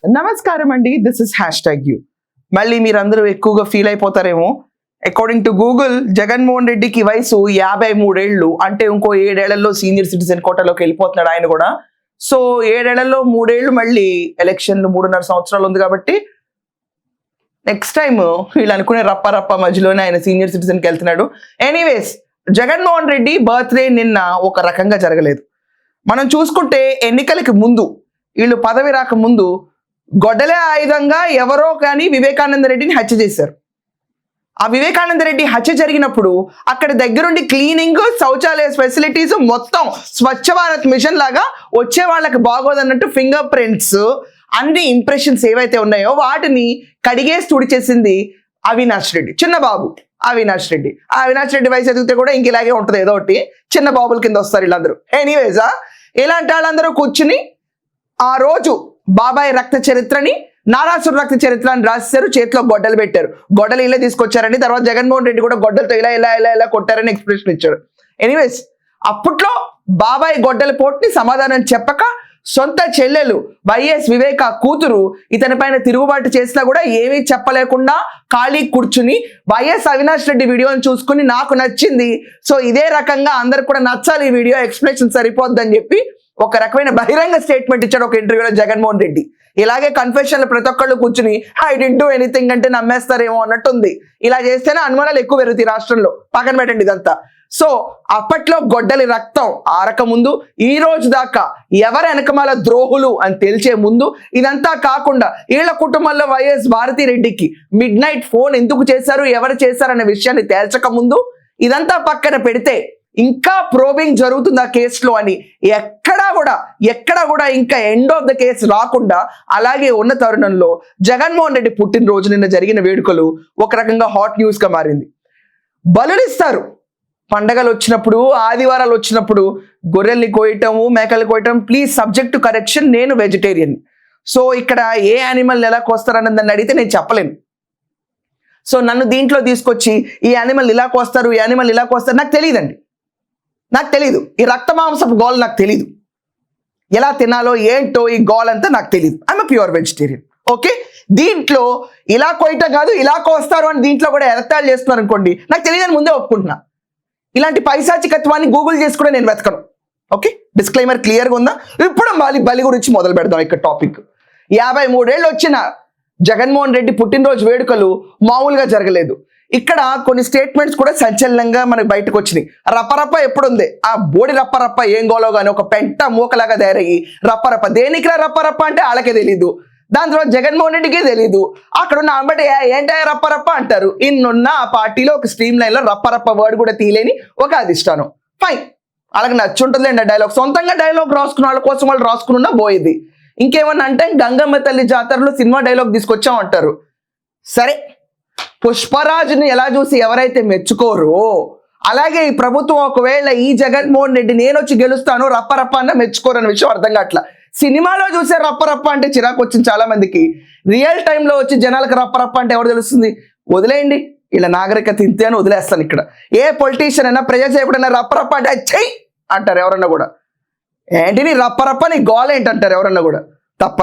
నమస్కారం అండి, this is #you. మళ్ళీ మీరందరూ ఎక్కువగా ఫీల్ అయిపోతారేమో. అకార్డింగ్ టు గూగుల్ జగన్మోహన్ రెడ్డికి వయసు 53 ఏళ్ళు, అంటే ఇంకో 7 ఏళ్లలో సీనియర్ సిటిజన్ కోటాలోకి వెళ్ళిపోతున్నాడు ఆయన కూడా. సో 7 ఏళ్లలో 3 ఏళ్ళు మళ్ళీ ఎలక్షన్లు 3.5 సంవత్సరాలు ఉంది కాబట్టి నెక్స్ట్ టైం వీళ్ళు అనుకునే రప్ప మధ్యలోనే ఆయన సీనియర్ సిటిజన్కి వెళ్తున్నాడు. ఎనీవేస్, జగన్మోహన్ రెడ్డి బర్త్డే నిన్న ఒక రకంగా జరగలేదు. మనం చూసుకుంటే ఎన్నికలకి ముందు, వీళ్ళు పదవి రాక ముందు గొడ్డలే ఆయుధంగా ఎవరో కానీ వివేకానంద రెడ్డిని హత్య చేశారు. ఆ వివేకానంద రెడ్డి హత్య జరిగినప్పుడు అక్కడ దగ్గరుండి క్లీనింగ్, శౌచాలయ ఫెసిలిటీస్ మొత్తం స్వచ్ఛ భారత్ మిషన్ లాగా వచ్చే వాళ్ళకి బాగోదన్నట్టు ఫింగర్ ప్రింట్స్ అన్ని ఇంప్రెషన్స్ ఏవైతే ఉన్నాయో వాటిని కడిగేసి తుడిచేసింది అవినాష్ రెడ్డి, చిన్న బాబు అవినాష్ రెడ్డి. ఆ అవినాష్ రెడ్డి వయసు ఎదిగితే కూడా ఇంక ఇలాగే ఉంటుంది, ఏదో ఒకటి చిన్న బాబుల కింద వస్తారు వీళ్ళందరూ. ఎనీవేజా, ఇలాంటి వాళ్ళందరూ కూర్చుని ఆ రోజు బాబాయ్ రక్త చరిత్రని, నారాసుర రక్త చరిత్రని రాశారు, చేతిలో గొడ్డలు పెట్టారు. గొడ్డలు ఇలా తీసుకొచ్చారని, తర్వాత జగన్మోహన్ రెడ్డి కూడా గొడ్డలతో ఇలా ఇలా ఇలా ఇలా కొట్టారని ఎక్స్ప్రెషన్ ఇచ్చాడు. ఎనీవేస్, అప్పట్లో బాబాయ్ గొడ్డల పోటుని సమాధానం చెప్పక సొంత చెల్లెలు వైఎస్ వివేక కూతురు ఇతని పైన తిరుగుబాటు చేసినా కూడా ఏమీ చెప్పలేకుండా ఖాళీ కూర్చుని వైఎస్ అవినాష్ రెడ్డి వీడియోని చూసుకుని నాకు నచ్చింది, సో ఇదే రకంగా అందరికి కూడా నచ్చాలి ఈ వీడియో, ఎక్స్ప్లెనేషన్ సరిపోద్దని చెప్పి ఒక రకమైన బహిరంగ స్టేట్మెంట్ ఇచ్చాడు ఒక ఇంటర్వ్యూలో జగన్మోహన్ రెడ్డి. ఇలాగే కన్ఫెషన్లు ప్రతి ఒక్కళ్ళు కూర్చుని ఐ డిడ్ డూ ఎనీథింగ్ అంటే నమ్మేస్తారేమో అన్నట్టుంది. ఇలా చేస్తేనే అనుమానాలు ఎక్కువ పెరుగుతాయి రాష్ట్రంలో, పక్కన పెట్టండి ఇదంతా. సో అప్పట్లో గొడ్డలి రక్తం ఆరక ముందు ఈ రోజు దాకా ఎవరు వెనకమాల ద్రోహులు అని తెలిసే ముందు, ఇదంతా కాకుండా వీళ్ళ కుటుంబంలో వైఎస్ భారతి రెడ్డికి మిడ్ నైట్ ఫోన్ ఎందుకు చేశారు, ఎవరు చేశారనే విషయాన్ని తేల్చక ముందు, ఇదంతా పక్కన పెడితే ఇంకా ప్రోబింగ్ జరుగుతుంది ఆ కేసులో అని ఎక్కడా కూడా ఇంకా ఎండ్ ఆఫ్ ద కేసు రాకుండా అలాగే ఉన్న తరుణంలో జగన్మోహన్ రెడ్డి పుట్టినరోజు నిన్న జరిగిన వేడుకలు ఒక రకంగా హాట్ న్యూస్ గా మారింది. బలులిస్తారు పండగలు వచ్చినప్పుడు, ఆదివారాలు వచ్చినప్పుడు గొర్రెల్ని కోయటము, మేకలు కోయటం. ప్లీజ్ సబ్జెక్ట్ టు కరెక్షన్, నేను వెజిటేరియన్. సో ఇక్కడ ఏ యానిమల్ ఎలా కోస్తారని దాన్ని అడిగితే నేను చెప్పలేను. సో నన్ను దీంట్లో తీసుకొచ్చి ఈ యానిమల్ ఇలా కోస్తారు, ఈ యానిమల్ ఇలా కోస్తారు నాకు తెలియదండి, నాకు తెలీదు. ఈ రక్త మాంసపు గోల్ నాకు తెలీదు, ఎలా తినాలో ఏంటో ఈ గోల్ అంతా నాకు తెలియదు. I'm pure vegetarian. ఓకే, దీంట్లో ఇలా కోయటం కాదు ఇలా కోస్తారు అని దీంట్లో కూడా ఎరతాలు చేస్తున్నారు అనుకోండి, నాకు తెలియదని ముందే ఒప్పుకుంటున్నా. ఇలాంటి పైశాచికత్వాన్ని గూగుల్ చేసి కూడా నేను వెతకను. ఓకే, డిస్క్లైమర్ క్లియర్గా ఉందా? ఇప్పుడు బలి గురించి మొదలు పెడదాం. ఇక్కడ టాపిక్ 53 ఏళ్ళు వచ్చిన జగన్మోహన్ రెడ్డి పుట్టినరోజు వేడుకలు మామూలుగా జరగలేదు. ఇక్కడ కొన్ని స్టేట్మెంట్స్ కూడా సంచలనంగా మనకు బయటకు వచ్చినాయి. రప్పరప్ప ఎప్పుడుంది, ఆ బోడి రప్పరప్ప ఏం గోలో కానీ ఒక పెంట మూకలాగా తయారయ్యి రప్పరప్ప, దేనికిలా రప్పరప్ప అంటే వాళ్ళకే తెలీదు, దాని తర్వాత జగన్మోహన్ రెడ్డికే తెలీదు. అక్కడ ఉన్న అంబటి ఏంటో రప్పరప్ప అంటారు. ఇన్నున్న ఆ పార్టీలో ఒక స్ట్రీమ్ లైన్ లో రప్పరప్ప వర్డ్ కూడా తీలేని ఒక అధిష్టానం. ఫైన్, వాళ్ళకి నచ్చుంటుందండి డైలాగ్. సొంతంగా డైలాగ్ రాసుకున్న వాళ్ళ కోసం వాళ్ళు రాసుకున్నా పోయేది. ఇంకేమన్నా అంటే గంగమ్మ తల్లి జాతరలో సినిమా డైలాగ్ తీసుకొచ్చాం అంటారు. సరే, పుష్పరాజుని ఎలా చూసి ఎవరైతే మెచ్చుకోరో అలాగే ఈ ప్రభుత్వం ఒకవేళ ఈ జగన్మోహన్ రెడ్డి నేను వచ్చి గెలుస్తాను రప్పరప్ప అన్న మెచ్చుకోరన్న విషయం అర్థం కావట్లా. సినిమాలో చూసే రప్పరప్ప అంటే చిరాకు వచ్చింది చాలా మందికి. రియల్ టైంలో వచ్చి జనాలకు రప్పరప్ప అంటే ఎవరు తెలుస్తుంది? వదిలేయండి, ఇలా నాగరికత ఇంతే అని వదిలేస్తాను. ఇక్కడ ఏ పొలిటీషియన్ అయినా ప్రజాసేపుడైనా రప్పరప్ప అంటే చెయ్యి అంటారు ఎవరన్నా కూడా. ఏంటి నీ రప్పరప్ప, నీ గోల్ ఏంటంటారు ఎవరన్నా కూడా. తప్ప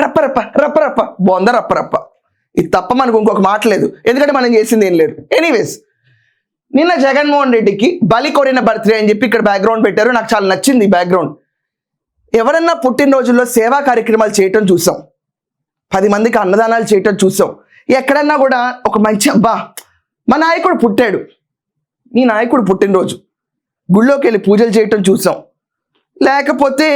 రప్పరప్ప బొంద రప్పరప్ప, ఇది తప్ప మనకు ఇంకొక మాట లేదు, ఎందుకంటే మనం చేసింది ఏం లేదు. ఎనీవేస్, నిన్న జగన్మోహన్ రెడ్డికి బలి కోరిన బర్త్డే అని చెప్పి ఇక్కడ బ్యాక్గ్రౌండ్ పెట్టారు. నాకు చాలా నచ్చింది ఈ బ్యాక్గ్రౌండ్. ఎవరన్నా పుట్టినరోజుల్లో సేవా కార్యక్రమాలు చేయటం చూసాం, 10 మందికి అన్నదానాలు చేయటం చూసాం. ఎక్కడన్నా కూడా ఒక మంచి అబ్బా మా నాయకుడు పుట్టాడు, నీ నాయకుడు పుట్టినరోజు గుళ్ళోకి వెళ్ళి పూజలు చేయటం చూసాం. లేకపోతే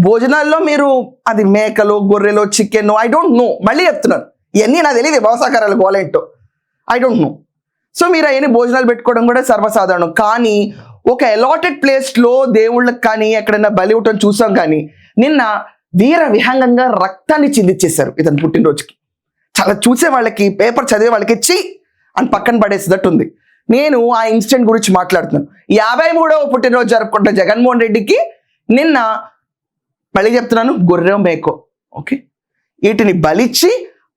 భోజనాల్లో మీరు అది మేకలు, గొర్రెలు, చికెన్, ఐ డోంట్ నో, మళ్ళీ చెప్తున్నాను ఇవన్నీ నాకు తెలియదు వ్యవసాయకారాలు గోలేంటో, ఐ డోంట్ నో. సో మీరు అవన్నీ భోజనాలు పెట్టుకోవడం కూడా సర్వసాధారణం. కానీ ఒక అలాటెడ్ ప్లేస్లో దేవుళ్ళకి కానీ ఎక్కడైనా బలి ఇవ్వటం చూసాం. కానీ నిన్న వీర విహంగంగా రక్తాన్ని చిందిచ్చేశారు ఇతను పుట్టినరోజుకి. చాలా చూసే వాళ్ళకి, పేపర్ చదివే వాళ్ళకి చి అని పక్కన పడేసేటట్టు ఉంది. నేను ఆ ఇన్సిడెంట్ గురించి మాట్లాడుతున్నాను. 53వ పుట్టినరోజు జరుపుకుంటున్న జగన్మోహన్ రెడ్డికి నిన్న మళ్ళీ చెప్తున్నాను గొర్రె మేకో, ఓకే, వీటిని బలిచ్చి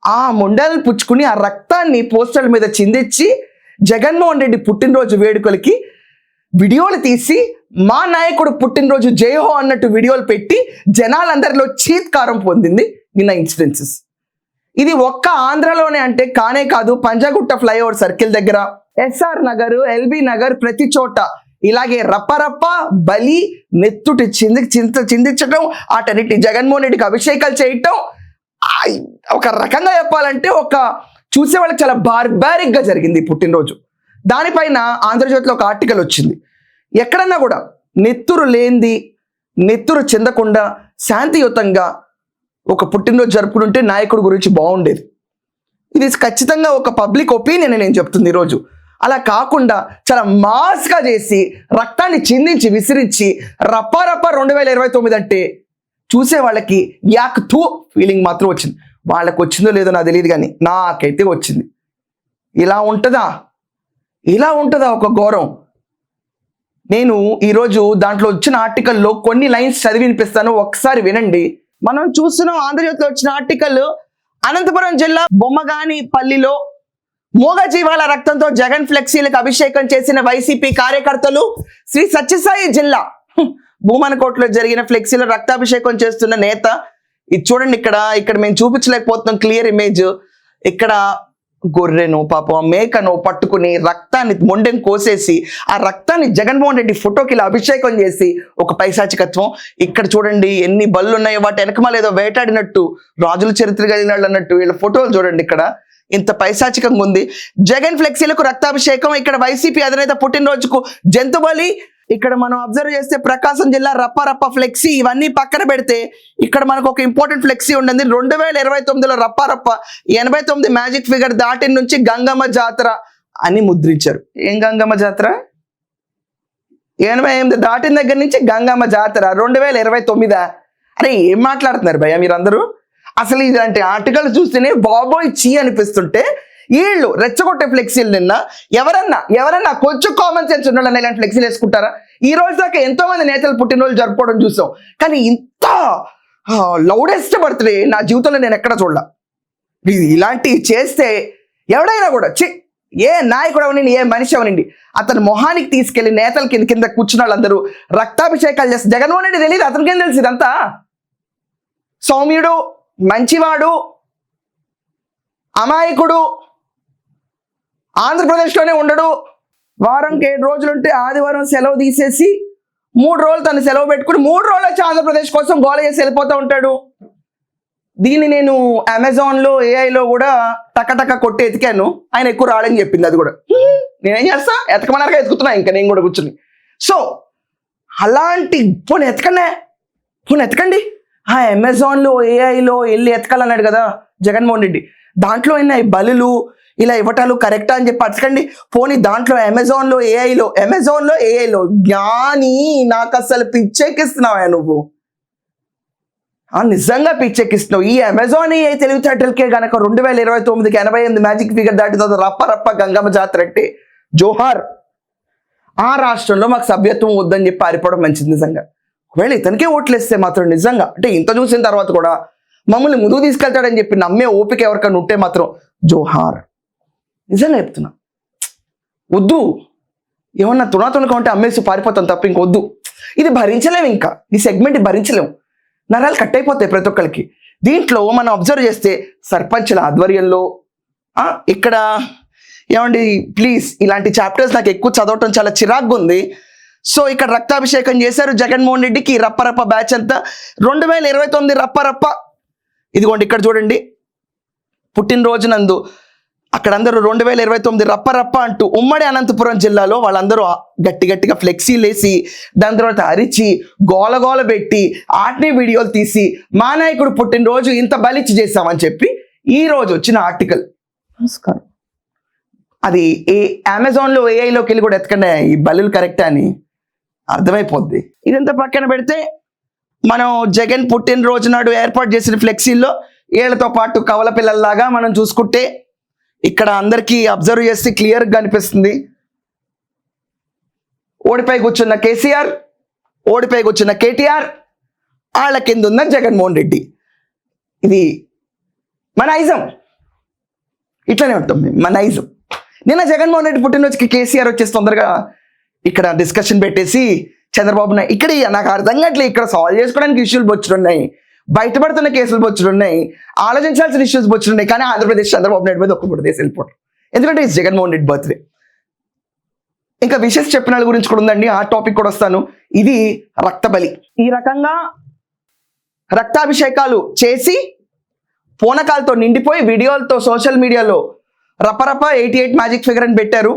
ఆ ముండల్ని పుచ్చుకుని ఆ రక్తాన్ని పోస్టర్ల మీద చిందించి జగన్మోహన్ రెడ్డి పుట్టినరోజు వేడుకలకి వీడియోలు తీసి మా నాయకుడు పుట్టినరోజు జయహో అన్నట్టు వీడియోలు పెట్టి జనాలందరిలో చీత్కారం పొందింది నిన్న ఇన్సిడెన్సెస్. ఇది ఒక్క ఆంధ్రలోనే అంటే కానే కాదు. పంజాగుట్ట ఫ్లైఓవర్ సర్కిల్ దగ్గర, ఎస్ఆర్ నగర్, ఎల్బీ నగర్, ప్రతి చోట ఇలాగే రప్పరప్ప బలి, నెత్తుటి చిందించడం, ఆటన్నిటి జగన్మోహన్ రెడ్డికి అభిషేకాలు చేయటం, ఒక రకంగా చెప్పాలంటే ఒక చూసే వాళ్ళకి చాలా బార్బారిక్ గా జరిగింది పుట్టినరోజు. దానిపైన ఆంధ్రజ్యోతిలో ఒక ఆర్టికల్ వచ్చింది. ఎక్కడన్నా కూడా నెత్తురు లేంది, నెత్తురు చెందకుండా శాంతియుతంగా ఒక పుట్టినరోజు జరుపుకుంటే నాయకుడు గురించి బాగుండేది. ఇది ఖచ్చితంగా ఒక పబ్లిక్ ఒపీనియన్ నేను చెప్తుంది ఈరోజు. అలా కాకుండా చాలా మాస్గా చేసి రక్తాన్ని చిందించి విసిరించి రప్పారప్ప 2029 అంటే చూసే వాళ్ళకి యాక్ థూ ఫీలింగ్ మాత్రం వచ్చింది. వాళ్ళకి వచ్చిందో లేదో నాకు తెలియదు, కానీ నాకైతే వచ్చింది. ఇలా ఉంటుందా ఒక ఘోరం? నేను ఈరోజు దాంట్లో వచ్చిన ఆర్టికల్లో కొన్ని లైన్స్ చదివి వినిపిస్తాను, ఒకసారి వినండి. మనం చూస్తున్నాం ఆంధ్రజ్యోతిలో వచ్చిన ఆర్టికల్. అనంతపురం జిల్లా బొమ్మగానిపల్లిలో మూగ జీవాల రక్తంతో జగన్ ఫ్లెక్సీలకు అభిషేకం చేసిన వైసీపీ కార్యకర్తలు. శ్రీ సత్యసాయి జిల్లా భూమనకోటలో జరిగిన ఫ్లెక్సీలో రక్తాభిషేకం చేస్తున్న నేత. ఇది చూడండి, ఇక్కడ మేము చూపించలేకపోతున్నాం క్లియర్ ఇమేజ్. ఇక్కడ గొర్రెను పాపం మేకను పట్టుకుని రక్తాన్ని మొండెం కోసేసి ఆ రక్తాన్ని జగన్మోహన్ రెడ్డి ఫోటోకి ఇలా అభిషేకం చేసి ఒక పైశాచికత్వం. ఇక్కడ చూడండి ఎన్ని బళ్ళు ఉన్నాయో, వాటి వెనకమాల ఏదో వేటాడినట్టు రాజుల చరిత్ర కలిగిన వాళ్ళు అన్నట్టు వీళ్ళ ఫోటోలు చూడండి. ఇక్కడ ఇంత పైశాచికంగా ఉంది. జగన్ ఫ్లెక్సీలకు రక్తాభిషేకం. ఇక్కడ వైసీపీ అధినేత పుట్టినరోజుకు జంతు బలి. ఇక్కడ మనం అబ్జర్వ్ చేస్తే ప్రకాశం జిల్లా రప్పారప్ప ఫ్లెక్సీ. ఇవన్నీ పక్కన పెడితే ఇక్కడ మనకు ఒక ఇంపార్టెంట్ ఫ్లెక్సీ ఉండేది. 2029లో రప్పారప్ప 89 మ్యాజిక్ ఫిగర్ దాటిన నుంచి గంగమ్మ జాతర అని ముద్రించారు. ఏం గంగమ్మ జాతర? 88 దాటిన దగ్గర నుంచి గంగమ్మ జాతర 2029. అరే ఏం మాట్లాడుతున్నారు భయ్యా మీరందరూ? అసలు ఇలాంటి ఆర్టికల్ చూస్తేనే బాబోయ్ చీ అనిపిస్తుంటే, వీళ్ళు రెచ్చగొట్టే ఫ్లెక్సీలు నిన్న ఎవరన్నా కొంచెం కామన్ సెన్స్ ఉండాలని ఇలాంటి ఫ్లెక్సీలు వేసుకుంటారా? ఈ రోజు దాకా ఎంతో మంది నేతలు పుట్టినరోజు జరుపుకోవడం చూసాం, కానీ ఇంత లౌడెస్ట్ బర్త్డే నా జీవితంలో నేను ఎక్కడ చూడాల. ఇలాంటివి చేస్తే ఎవడైనా కూడా ఏ నాయకుడు అవనండి, ఏ మనిషి అవనండి, అతను మొహానికి తీసుకెళ్లి నేతల కింద కూర్చున్న వాళ్ళందరూ రక్తాభిషేకాలు చేస్తే జగన్మోహన్ రెడ్డి తెలియదు, అతనికేం తెలుసు ఇదంతా? సౌమ్యుడు, మంచివాడు, అమాయకుడు, ఆంధ్రప్రదేశ్లోనే ఉండడు. వారంకి 7 రోజులుంటే ఆదివారం సెలవు తీసేసి 3 రోజులు తను సెలవు పెట్టుకుని 3 రోజులు వచ్చి ఆంధ్రప్రదేశ్ కోసం గోల చేసి వెళ్ళిపోతూ ఉంటాడు. దీన్ని నేను అమెజాన్లో ఏఐలో కూడా టకటక కొట్టి ఎతికాను, ఆయన ఎక్కువ రాడని చెప్పింది. అది కూడా నేనేం చేస్తా, ఎతకమన్నారుగా ఎతుకుతున్నా ఇంకా నేను కూడా కూర్చుని. సో అలాంటి పోనీ ఎతకండి. ఆ అమెజాన్లో ఏఐలో వెళ్ళి ఎతకాలన్నాడు కదా జగన్మోహన్ రెడ్డి, దాంట్లో అయినా ఈ బలులు ఇలా ఇవ్వటాలు కరెక్టా అని చెప్పి అడగండి. పోనీ దాంట్లో అమెజాన్లో ఏఐలో జ్ఞాని, నాకు అసలు పిచ్చెక్కిస్తున్నావా నువ్వు? నిజంగా పిచ్చెక్కిస్తున్నావు. ఈ అమెజాన్ ఏఐ తెలివితేటలకే గనక 2029కి 88 మ్యాజిక్ ఫిగర్ దాటితో రప్ప గంగమ్మ జాతర అంటే జోహార్. ఆ రాష్ట్రంలో మాకు సభ్యత్వం వద్దని చెప్పి పారిపోవడం మంచిది నిజంగా. ఒకవేళ ఇతనికే ఓట్లేస్తే మాత్రం నిజంగా అంటే ఇంత చూసిన తర్వాత కూడా మమ్మల్ని ముందుకు తీసుకెళ్తాడని చెప్పి నమ్మే ఓపిక ఎవరికైనా ఉంటే మాత్రం జోహార్. నిజంగా చెప్తున్నా, వద్దు. ఏమన్నా తుణాతుణకం ఉంటే అమ్మేసి పారిపోతాం తప్ప ఇంకొద్దు. ఇది భరించలేము, ఇంకా ఈ సెగ్మెంట్ భరించలేము. నరాలు కట్ అయిపోతాయి ప్రతి ఒక్కరికి. దీంట్లో మనం అబ్జర్వ్ చేస్తే సర్పంచ్ల ఆధ్వర్యంలో ఇక్కడ ఏమండి ప్లీజ్ ఇలాంటి చాప్టర్స్ నాకు ఎక్కువ చదవటం చాలా చిరాగ్గా ఉంది. సో ఇక్కడ రక్తాభిషేకం చేశారు జగన్మోహన్ రెడ్డికి. రప్పరప్ప బ్యాచ్ అంతా 2029 రప్పరప్ప. ఇదిగోండి ఇక్కడ చూడండి, పుట్టినరోజు నందు అక్కడ అందరూ 2029 రప్పరప్ప అంటూ ఉమ్మడి అనంతపురం జిల్లాలో వాళ్ళందరూ గట్టిగా ఫ్లెక్సీలు వేసి దాని తర్వాత అరిచి గోలగోల పెట్టి ఆటని వీడియోలు తీసి మా నాయకుడు పుట్టినరోజు ఇంత బలిచ్చి చేశామని చెప్పి ఈ రోజు వచ్చిన ఆర్టికల్. నమస్కారం. అది అమెజాన్లో ఏఐలోకి వెళ్ళి కూడా ఎత్తకండి ఈ బల్లులు కరెక్టా అని అర్థమైపోద్ది. ఇదంతా పక్కన పెడితే మనం జగన్ పుట్టినరోజు నాడు ఏర్పాటు చేసిన ఫ్లెక్సీల్లో ఏళ్లతో పాటు కవల పిల్లల్లాగా మనం చూసుకుంటే ఇక్కడ అందరికీ అబ్జర్వ్ చేస్తే క్లియర్గా అనిపిస్తుంది. ఓడిపై కూర్చున్న కేసీఆర్, ఓడిపై కూర్చున్న కేటీఆర్, వాళ్ళ కింద ఉన్న జగన్మోహన్ రెడ్డి. ఇది మన నైజం, ఇట్లనే ఉంటాం మేము, మన నైజం. నిన్న జగన్మోహన్ రెడ్డి పుట్టినరోజుకి కేసీఆర్ వచ్చేసి తొందరగా ఇక్కడ డిస్కషన్ పెట్టేసి చంద్రబాబు నాయుడు ఇక్కడ నాకు అర్థం కావట్లేదు, ఇక్కడ సాల్వ్ చేసుకోవడానికి ఇష్యూలు బొచ్చున్నాయి. బయటపడుతున్న కేసులు బొచ్చులున్నాయి, ఆలోచించాల్సిన ఇష్యూస్ బొచ్చులున్నాయి. కానీ ఆంధ్రప్రదేశ్ చంద్రబాబు నాయుడు మీద ఒక్క బుడదేసి వెళ్ళిపోవడం, ఎందుకంటే ఇది జగన్మోహన్ రెడ్డి బర్త్డే. ఇంకా విషెస్ చెప్పిన వాళ్ళ గురించి కూడా ఉందండి, ఆ టాపిక్ కూడా వస్తాను. ఇది రక్తబలి. ఈ రకంగా రక్తాభిషేకాలు చేసి పూనకాలతో నిండిపోయి వీడియోలతో సోషల్ మీడియాలో రపరప 88 మ్యాజిక్ ఫిగర్ అని పెట్టారు.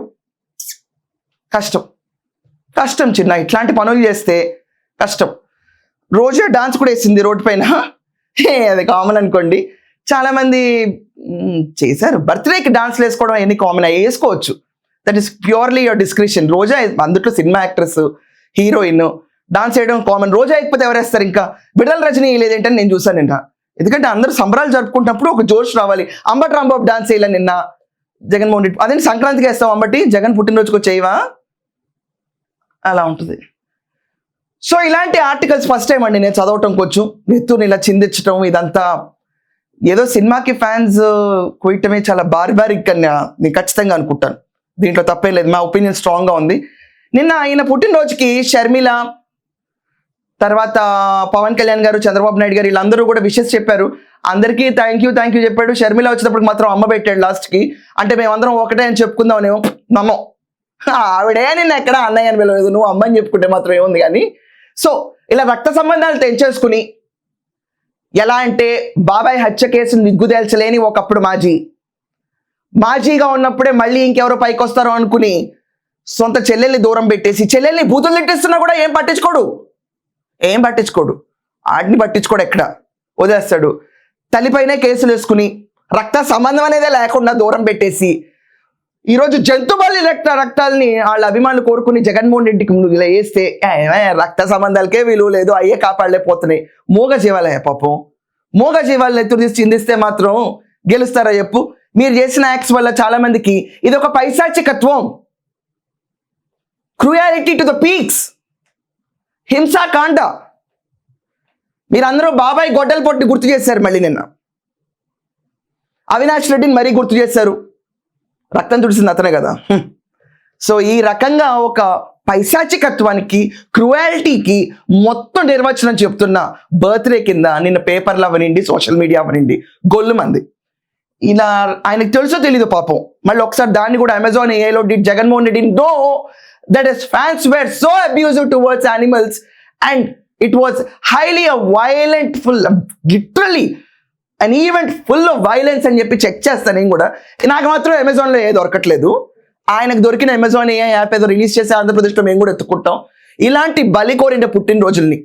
కష్టం చిన్న, ఇట్లాంటి పనులు చేస్తే కష్టం. రోజే డాన్స్ కూడా వేసింది రోడ్డు పైన, అది కామన్ అనుకోండి. చాలామంది చేశారు. బర్త్డేకి డాన్స్లు వేసుకోవడం ఎన్ని కామన్, వేసుకోవచ్చు. That is purely your discretion. Roja అందుట్లో సినిమా యాక్ట్రెస్, హీరోయిన్ డాన్స్ చేయడం కామన్. రోజా అయిపోతే ఎవరేస్తారు? ఇంకా బిడల రజనీ లేదేంటని నేను చూసాను నిన్న. ఎందుకంటే అందరూ సంబరాలు జరుపుకుంటున్నప్పుడు ఒక జోష్ రావాలి. అంబటి రాంబాబు డాన్స్ వేయాలి నిన్న జగన్మోహన్ రెడ్డి. అదే సంక్రాంతికి వేస్తాం అంబటి, జగన్ పుట్టినరోజుకు చేయవా? అలా ఉంటుంది. సో ఇలాంటి ఆర్టికల్స్ ఫస్ట్ టైం అండి నేను చదవటం. కొంచెం నెత్తుని ఇలా చిందించడం, ఇదంతా ఏదో సినిమాకి ఫ్యాన్స్ కొయ్యటమే చాలా బారిబారిక్ అని నేను ఖచ్చితంగా అనుకుంటాను. దీంట్లో తప్పేం లేదు, మా ఒపీనియన్ స్ట్రాంగ్గా ఉంది. నిన్న ఆయన పుట్టినరోజుకి షర్మిల, తర్వాత పవన్ కళ్యాణ్ గారు, చంద్రబాబు నాయుడు గారు వీళ్ళందరూ కూడా విషెస్ చెప్పారు. అందరికీ థ్యాంక్ యూ చెప్పాడు. షర్మిల వచ్చేటప్పుడు మాత్రం అమ్మ పెట్టాడు లాస్ట్కి. అంటే మేమందరం ఒకటే అని చెప్పుకుందామనేమో, నమ్మం. ఆవిడే నిన్న ఎక్కడ అన్నయ్య అని పిలవలేదు, నువ్వు అమ్మ అని చెప్పుకుంటే మాత్రం ఏముంది. కానీ సో ఇలా రక్త సంబంధాలు తెంచేసుకుని, ఎలా అంటే బాబాయ్ హత్య కేసును నిగ్గుదేల్చలేని ఒకప్పుడు మాజీగా ఉన్నప్పుడే మళ్ళీ ఇంకెవరో పైకి వస్తారో అనుకుని సొంత చెల్లెల్ని దూరం పెట్టేసి, చెల్లెల్ని బూతులు తిట్టిస్తున్నా కూడా ఏం పట్టించుకోడు. ఆడిని పట్టించుకోడు, ఎక్కడ వదిలేస్తాడు. తల్లిపైనే కేసులు వేసుకుని రక్త సంబంధం అనేదే లేకుండా దూరం పెట్టేసి, ఈరోజు జంతుబలి రక్తాలని వాళ్ళ అభిమానులు కోరుకుని జగన్మోహన్ రెడ్డికి ఇలా వేస్తే రక్త సంబంధాలకే విలువ లేదు, అయ్యే కాపాడలేకపోతున్నాయి. మూగ జీవాలే పాపం, మూగ జీవాలను ఎత్తుడు తీసి చిందిస్తే మాత్రం గెలుస్తారా చెప్పు? మీరు చేసిన యాక్ట్స్ వల్ల చాలా మందికి ఇది ఒక పైశాచికత్వం, క్రూయాలిటీ టు ద పీక్స్, హింసాకాండ. మీరందరూ బాబాయ్ గొడ్డల పొట్టి గుర్తు చేశారు. మళ్ళీ నిన్న అవినాష్ రెడ్డిని మరీ గుర్తు చేశారు. రక్తం తుడిసింది అతనే కదా. సో ఈ రకంగా ఒక పైశాచికత్వానికి, క్రూయాలిటీకి మొత్తం నిర్వచనం చెప్తున్న బర్త్డే కింద నిన్న పేపర్లు అవనండి, సోషల్ మీడియా అవనండి, గొల్లు మంది. ఇలా ఆయనకు తెలుసో తెలీదు పాపం. మళ్ళీ ఒకసారి దాన్ని కూడా అమెజాన్ ఏఐలో did Jaganmohan Reddy know that his fans were so abusive towards animals and it was highly a violent, literally an event full of violence అని చెప్పి చెక్ చేస్తాను నేను కూడా. నాకు మాత్రం అమెజాన్లో ఏ దొరకట్లేదు. ఆయనకు దొరికిన అమెజాన్ ఏ యాప్ ఏదో రిలీజ్ చేసి ఆంధ్రప్రదేశ్లో మేము కూడా ఎత్తుకుంటాం. ఇలాంటి బలి కోరిన పుట్టినరోజుల్ని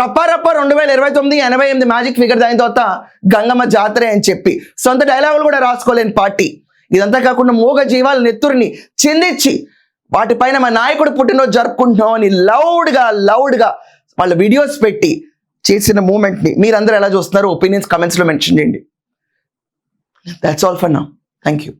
రప్ప 2029 88 మ్యాజిక్ ఫిగర్ దాని తర్వాత గంగమ్మ జాతర అని చెప్పి సొంత డైలాగులు కూడా రాసుకోలేని పార్టీ. ఇదంతా కాకుండా మూగ జీవాల నెత్తురిని చిందించి వాటిపైన మా నాయకుడు పుట్టినరోజు జరుపుకుంటున్నాం అని లౌడ్గా వాళ్ళ వీడియోస్ పెట్టి చేసిన మూమెంట్ని మీరందరూ ఎలా చూస్తున్నారో ఒపీనియన్స్ కమెంట్స్లో మెన్షన్ చేయండి. That's all for now. Thank you.